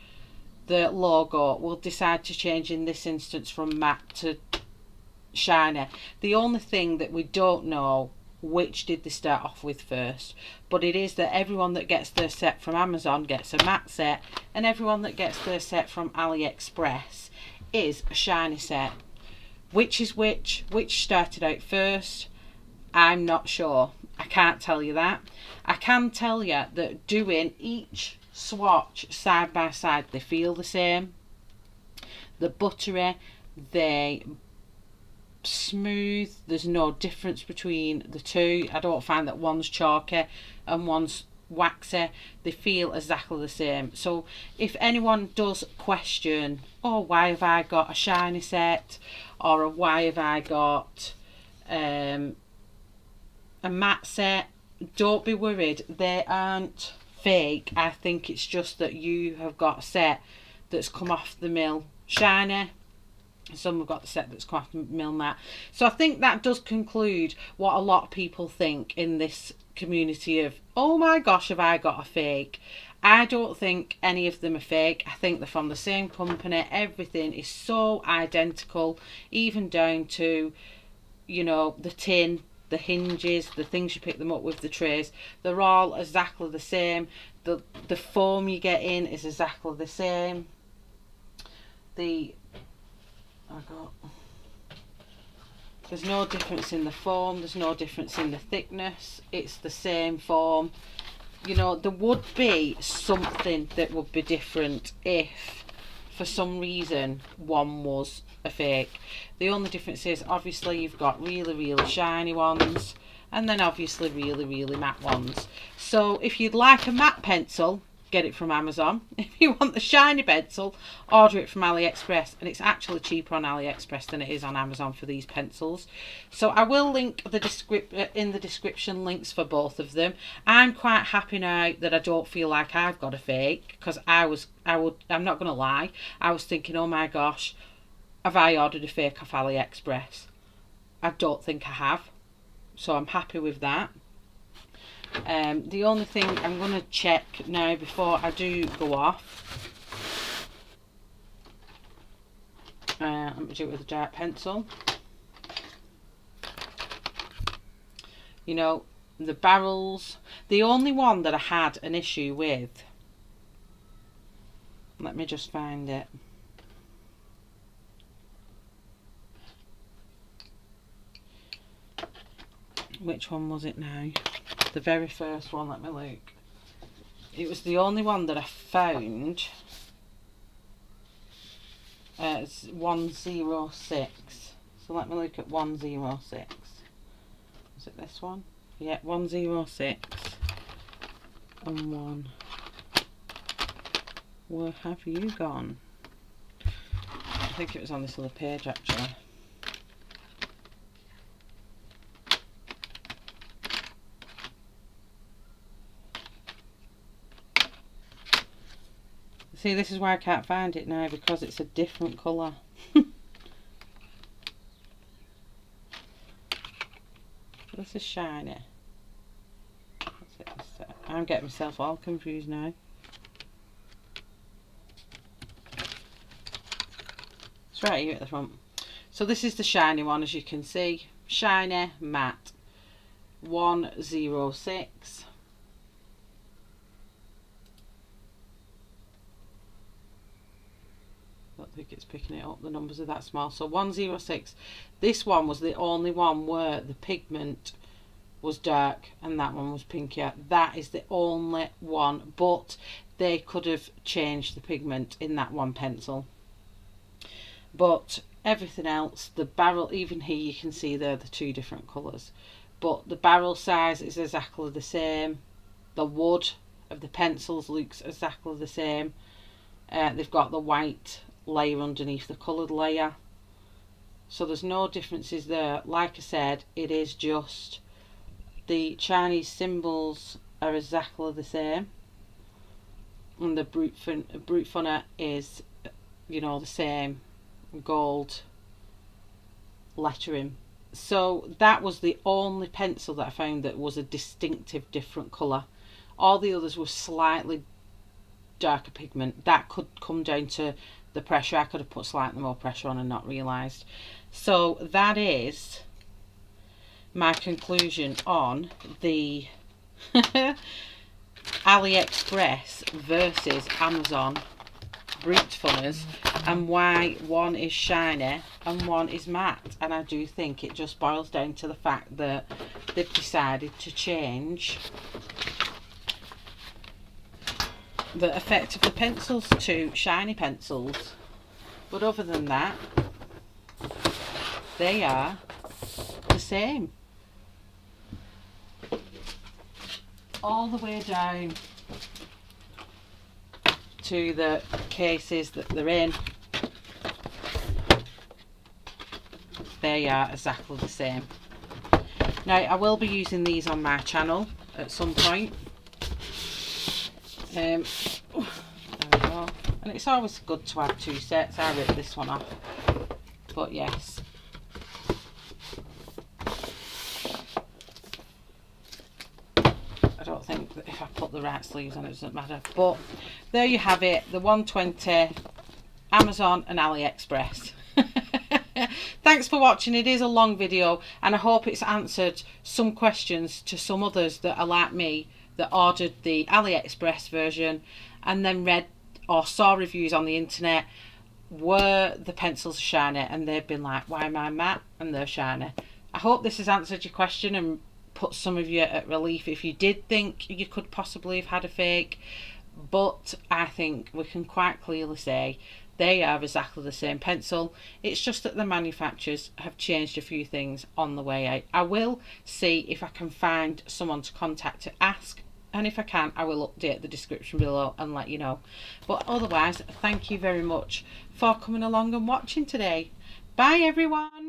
the logo, will decide to change in this instance from matte to shiny. The only thing that we don't know which did they start off with first, but it is that everyone that gets their set from Amazon gets a matte set, and everyone that gets their set from AliExpress is a shiny set. Which is which started out first, I'm not sure. I can't tell you that. I can tell you that doing each swatch side by side, they feel the same. The buttery, they smooth, there's no difference between the two. I don't find that one's chalky and one's waxy. They feel exactly the same. So if anyone does question, oh, why have I got a shiny set, or why have I got a matte set, don't be worried, they aren't fake. I think it's just that you have got a set that's come off the mill shiny, some have got the set that's come off the mill matte. So I think that does conclude what a lot of people think in this community of, oh my gosh, have I got a fake. I don't think any of them are fake. I think they're from the same company. Everything is so identical, even down to, you know, the tin, the hinges, the things you pick them up with, the trays, they're all exactly the same. The foam you get in is exactly the same. There's no difference in the foam, there's no difference in the thickness, it's the same foam. You know, there would be something that would be different if for some reason one was a fake. The only difference is obviously you've got really, really shiny ones, and then obviously really, really matte ones. So if you'd like a matte pencil, get it from Amazon. If you want the shiny pencil, order it from AliExpress, and it's actually cheaper on AliExpress than it is on Amazon for these pencils. So I will link in the description links for both of them. I'm quite happy now that I don't feel like I've got a fake, because I'm not gonna lie, I was thinking, oh my gosh, have I ordered a fake off AliExpress? I don't think I have, so I'm happy with that. The only thing I'm going to check now before I do go off, let me do it with a dark pencil. You know, the barrels, the only one that I had an issue with, let me just find it. which one was it now? The very first one, let me look. It was the only one that I found. It's 106. So let me look at 106. Is it this one? Yeah, 106 and 1. Where have you gone? I think it was on this little page actually. See, this is why I can't find it now, because it's a different colour. This is shiny. I'm getting myself all confused now. It's right here at the front. So this is the shiny one, as you can see. Shiny matte 106. I don't think it's picking it up, the numbers are that small. So 106. This one was the only one where the pigment was dark and that one was pinkier. That is the only one, but they could have changed the pigment in that one pencil. But everything else, the barrel, even here you can see there the two different colours, but the barrel size is exactly the same. The wood of the pencils looks exactly the same. They've got the white layer underneath the coloured layer, so there's no differences there. Like I said, it is just the Chinese symbols are exactly the same, and the Brutfuner is, you know, the same gold lettering. So that was the only pencil that I found that was a distinctive different colour. All the others were slightly darker pigment. That could come down to the pressure. I could have put slightly more pressure on and not realised. So that is my conclusion on the AliExpress versus Amazon Brutfuners, and why one is shiny and one is matte. And I do think it just boils down to the fact that they've decided to change the effect of the pencils to shiny pencils. But other than that, they are the same all the way down to the cases that they're in. They are exactly the same. Now I will be using these on my channel at some point. There we go. And it's always good to have two sets. I ripped this one off, but yes. I don't think that if I put the right sleeves on it doesn't matter, but there you have it, the 120 Amazon and AliExpress. Thanks for watching. It is a long video and I hope it's answered some questions to some others that are like me, that ordered the AliExpress version and then read or saw reviews on the internet where the pencils are shiny and they've been like, why am I matte and they're shiny? I hope this has answered your question and put some of you at relief if you did think you could possibly have had a fake. But I think we can quite clearly say they are exactly the same pencil. It's just that the manufacturers have changed a few things on the way out. I will see if I can find someone to contact to ask, and if I can, I will update the description below and let you know. But otherwise, thank you very much for coming along and watching today. Bye everyone.